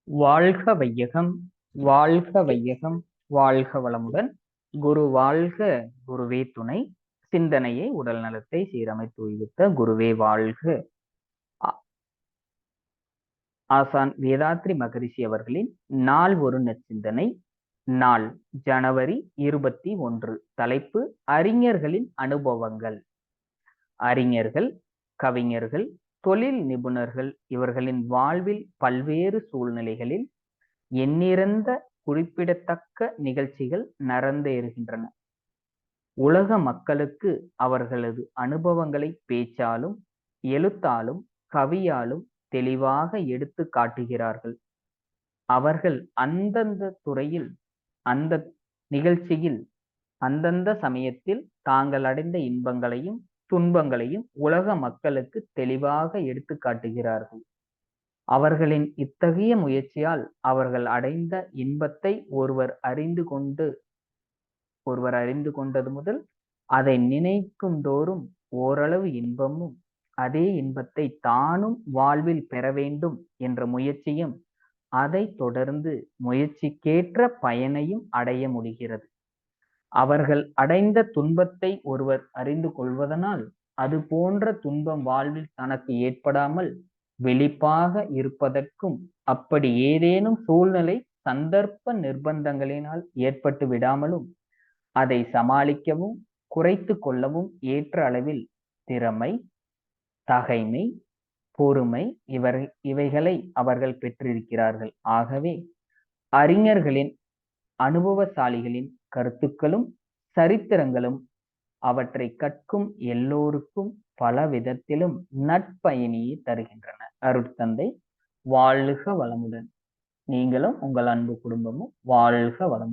வாழ்க வையகம், வாழ்க வையகம், வாழ்க வளமுடன். குரு வாழ்க, குருவே துணை. சிந்தனையை உடல் நலத்தை சீரமைத்து உய்வித்த குருவே வாழ்க. ஆ- ஆசான் வேதாத்ரி மகரிஷி அவர்களின் நாள் ஒரு நற்சிந்தனை. நாள் ஜனவரி 21. தலைப்பு அறிஞர்களின் அனுபவங்கள். அறிஞர்கள், கவிஞர்கள், தொழில் நிபுணர்கள் இவர்களின் வாழ்வில் பல்வேறு சூழ்நிலைகளில் எண்ணிறந்த குறிப்பிடத்தக்க நிகழ்ச்சிகள் நடந்தேறுகின்றன. உலக மக்களுக்கு அவர்களது அனுபவங்களை பேச்சாலும் எழுத்தாலும் கவியாலும் தெளிவாக எடுத்து காட்டுகிறார்கள். அவர்கள் அந்தந்த துறையில், அந்த நிகழ்ச்சியில், அந்தந்த சமயத்தில் தாங்கள் அடைந்த இன்பங்களையும் துன்பங்களையும் உலக மக்களுக்கு தெளிவாக எடுத்து காட்டுகிறார்கள். அவர்களின் இத்தகைய முயற்சியால் அவர்கள் அடைந்த இன்பத்தை ஒருவர் அறிந்து கொண்டது முதல் அதை நினைக்கும் தோறும் ஓரளவு இன்பமும், அதே இன்பத்தை தானும் வாழ்வில் பெற வேண்டும் என்ற முயற்சியும், அதை தொடர்ந்து முயற்சிக்கேற்ற பயனையும் அடைய முடிகிறது. அவர்கள் அடைந்த துன்பத்தை ஒருவர் அறிந்து கொள்வதனால் அது போன்ற துன்பம் வாழ்வில் தனக்கு ஏற்படாமல் விழிப்பாக இருப்பதற்கும், அப்படி ஏதேனும் சூழ்நிலை சந்தர்ப்ப நிர்பந்தங்களினால் ஏற்பட்டு விடாமலும் அதை சமாளிக்கவும் குறைத்து கொள்ளவும் ஏற்ற அளவில் திறமை, தகைமை, பொறுமை இவைகளை அவர்கள் பெற்றிருக்கிறார்கள். ஆகவே அறிஞர்களின், அனுபவசாலிகளின் கருத்துக்களும் சரித்திரங்களும் அவற்றை கற்கும் எல்லோருக்கும் பல விதத்திலும் நற்பயனியை தருகின்றன. அருட்தந்தை வாழ்க வளமுடன். நீங்களும் உங்கள் அன்பு குடும்பமும் வாழ்க வளமுடன்.